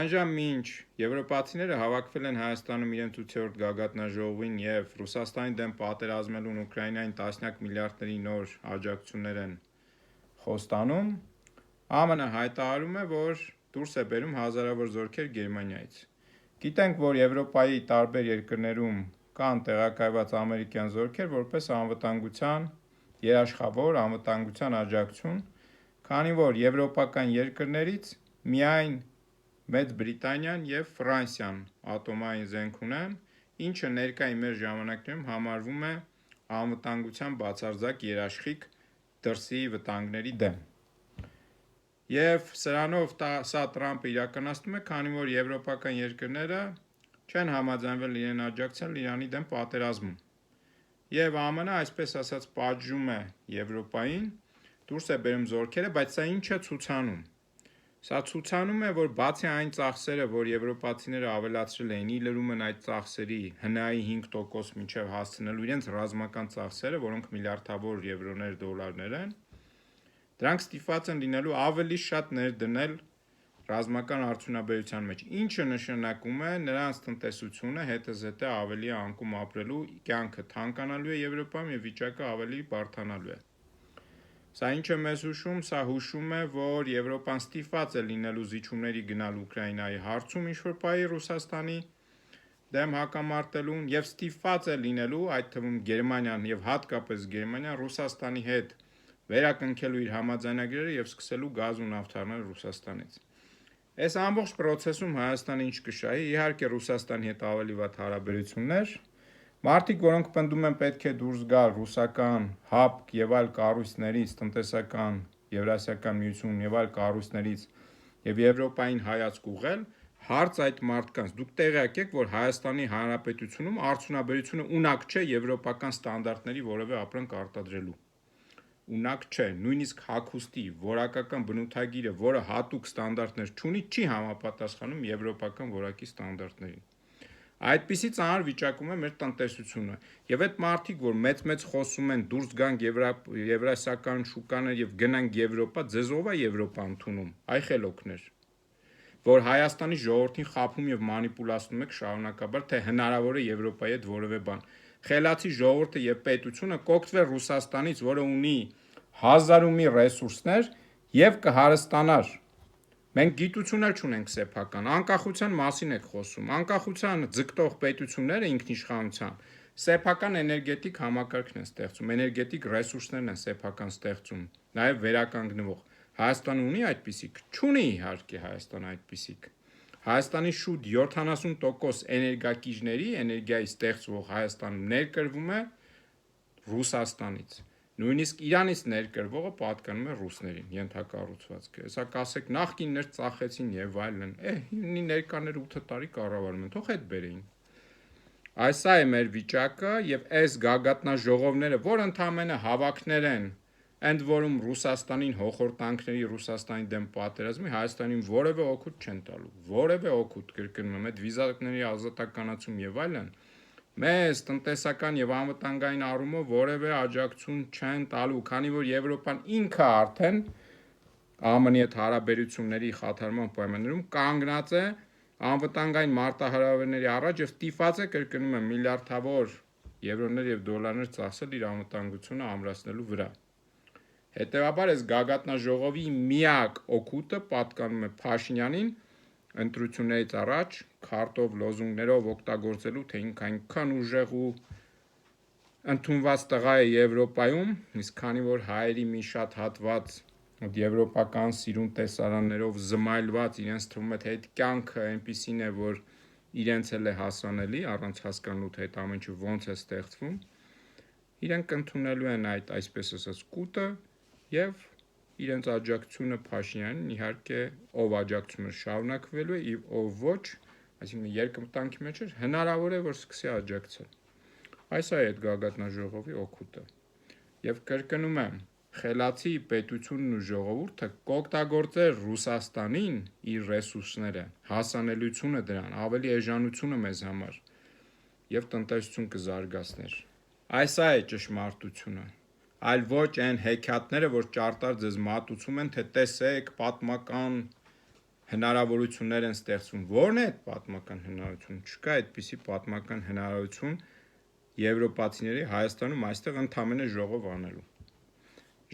Այնժամ մինչ եվրոպացիները հավաքվել են Հայաստանում իրենց 8-րդ գագաթնաժողովին և Ռուսաստանի դեմ պատերազմելուն Ուկրաինային տասնյակ միլիարդների նոր աջակցություններ են խոստանում, ԱՄՆ հայտարարում է, որ դուրս է բերում հազարավոր զորքեր Գերմանիայից։ Գիտենք, որ Եվրոպայի տարբեր երկրներում կան տեղակայված ամերիկյան զորքեր որպես երաշխավոր անվտանգության աջակցություն, քանի որ եվրոպական երկրներից միայն Մեծ Բրիտանիան և Ֆրանսիան ատոմային զենք ունեն, ինչը ներկայիս մեր ժամանակներում համարվում է անվտանգության բացարձակ երաշխիք դրսի վտանգների դեմ։ Եվ սրանով սա Տրամպը իրականացնում է, քանի որ եվրոպական երկրները չեն համաձայնվել իրեն աջակցել Իրանի դեմ պատերազմում։ Եվ ԱՄՆ այսպես ասած պատժում է Եվրոպային, դուրս է բերում զորքերը, բայց սա ինչ է ցուցանում։ Սա ցուցանում է, որ բացի այն ծախսերը, որ եվրոպացիները ավելացրել էին, ի լրումն այդ ծախսերի հնայի 5% մինչև հասցնելու իրենց ռազմական ծախսերը, որոնք միլիարդավոր եվրոներ, դոլարներ են, դրանք ստիպված են լինելու ավելի շատ ներդնել ռազմական արդյունաբերության մեջ, ինչը նշանակում է նրանց տնտեսությունը հետզհետե ավելի անկում ապրելու, կյանքը թանկանալու է Եվրոպայում և վիճակը ավելի բարդանալու է։ Սա ինչ է մեզ հուշում, սա հուշում է, որ Եվրոպան ստիպված է լինելու զիջումների գնալ Ուկրաինայի հարցում ինչ-որ պահի Ռուսաստանի դեմ հակամարտելուն և ստիպված է լինելու, այդ թվում Գերմանիան և հատկապես Գերմանիան Ռուսաստանի հետ վերակնքելու իր համաձայնագրերը և սկսելու գազ ու նավթ առնել Ռուսաստանից։ Այս ամբողջ պրոցեսում Հայաստանը ինչ կշահի, իհարկե Ռուսաստանի հետ ավելի վատ հարաբերություններ, մարդիկ, որոնք պնդում են պետք է դուրս գալ ռուսական ՀԱՊԿ և այլ կառույցներից, տնտեսական, Եվրասիական միություն և այլ կառույցներից և Եվրոպային հայացք ուղղել, հարց այդ մարդկանց, դուք տեղյակ եք, որ Հայաստանի Հանրապետությունում արդյունաբերությունը ունակ չէ եվրոպական ստանդարտների որևէ ապրանք արտադրելու։ Ունակ չէ, նույնիսկ հագուստի որակական բնութագիրը, որը հատուկ ստանդարտներ չունի, չի համապատասխանում եվրոպական որակի ստանդարտներին։ Այդպիսի ծանր վիճակում է մեր տնտեսությունը, և այդ մարդիկ, որ մեծ խոսում են դուրս գանք եվրասիական շուկաներ և գնանք Եվրոպա, ձեզ ով է Եվրոպա ընդունում, այ խելոքներ, որ Հայաստանի ժողովրդին խաբում և մանիպուլացնում եք շարունակաբար, թե հնարավոր է Եվրոպայի հետ որևէ բան։ Խելացի ժողովուրդը և պետությունը կօգտվեր Ռուսաստանից, որը ունի հազար ու մի ռեսուրսներ և կհարստանար։ Մենք գիտություն էլ չունենք սեփական, անկախության մասին եք խոսում, անկախության ձգտող պետությունները ինքնիշխանության, սեփական էներգետիկ համակարգն են ստեղծում, էներգետիկ ռեսուրսներն են սեփական ստեղծում, նաև վերականգնվող։ Հայաստանը ունի այդպիսիք, չունի իհարկե Հայաստանը այդպիսիք։ Հայաստանի շուտ 70% էներգակիրների, էներգիայի ստեղծվող Հայաստանում ներկրվում է Ռուսաստանից, նույնիսկ Իրանից ներկրվողը պատկանում է ռուսներին, ենթակառուցվածքը, հեսա կասեք նախկիններ ծախեցին և այլն, ներկաները 8 տարի կառավարում են, թող հետ բերեին։ Սա է մեր վիճակը և այս գագաթնաժողովները, որ ընդամենը հավաքներ են, ընդ որում Ռուսաստանին հոխորտանքների, Ռուսաստանի դեմ պատերազմի, Հայաստանին որևէ օգուտ չեն տալու, որևէ օգուտ, կրկնում եմ, այդ վիզաների ազատականացում և այլն, մեզ տնտեսական և անվտանգային առումով որևէ աջակցություն չեն տալու, քանի որ Եվրոպան ինքը արդեն ԱՄՆ-ի հետ հարաբերությունների խաթարման պայմաններում կանգնած է անվտանգային մարտահրավերների առաջ և ստիպված է, կրկնում եմ, միլիարդավոր եվրոներ և դոլարներ ծախսել իր անվտանգությունը ամրացնելու վրա։ Հետևաբար այս գագաթնաժողովի միակ օգուտը պատկանում է Փաշինյանին ընտրություններից առաջ քարտով, լոզունգներով օգտագործելու, թե ինքը այնքան ուժեղ ու ընդունված տղա է Եվրոպայում, իսկ քանի որ հայերի մի շատ հատված եվրոպական սիրուն տեսարաններով զմայլված, իրենց թվում է, թե այդ կյանքը այնպիսին է, որ իրենց էլ է հասանելի, առանց հասկանալու, թե այդ ամեն ինչը ոնց է ստեղծվում, իրենք ընդունելու են այդ այսպես ասած կուտը և իրենց աջակցությունը Փաշինյանին, իհարկե, ով աջակցում է շարունակվելու է, ով ոչ, այսինքն երկմտանքի մեջ էր, հնարավոր է, որ սկսի աջակցել։ Այս է այդ գագաթնաժողովի օգուտը։ Եվ կրկնում եմ, խելացի պետությունն ու ժողովուրդը կօգտագործեր Ռուսաստանին իր ռեսուրսները, հասանելիությունը դրան, ավելի էժանությունը մեզ համար և տնտեսություն կզարգացներ։ Այս է ճշմարտությունը, այլ ոչ այն հեքիաթները, որ ճարտար ձեզ մատուցում են, թե տեսեք պատմական հնարավորություններ են ստեղծվում, որն է այդ պատմական հնարավորություն, չկա այդպիսի պատմական հնարավորություն եվրոպացիների Հայաստանում այստեղ ընդամենը ժողով անելու։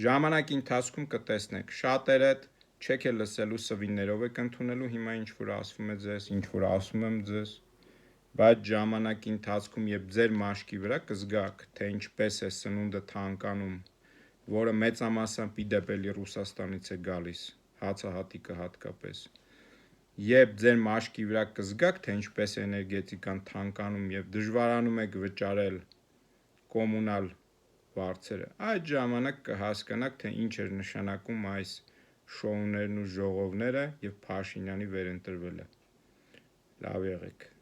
Ժամանակի ընթացքում կտեսնեք, շատերը չեք է լսելու սվիններով եք ընդունելու, հիմա ինչ որ ասվում է ձեզ, ինչ որ ասում եմ ձեզ, բայց ժամանակի ընթացքում երբ ձեր մաշկի վրա կզգաք, թե ինչպես է սնունդը թանկանում, որը մեծամասամբ իդեպելի Ռուսաստանից է գալիս, հացահատիկը հատկապես, երբ ձեր մաշկի վրա կզգաք, թե ինչպես է էներգետիկան թանկանում եւ դժվարանում եք վճարել կոմունալ վարձերը, այդ ժամանակ կհասկանաք, թե ինչ էր նշանակում այս շոուներն ու ժողովները եւ Փաշինյանի վերընտրվելը։ Լավ եղեք։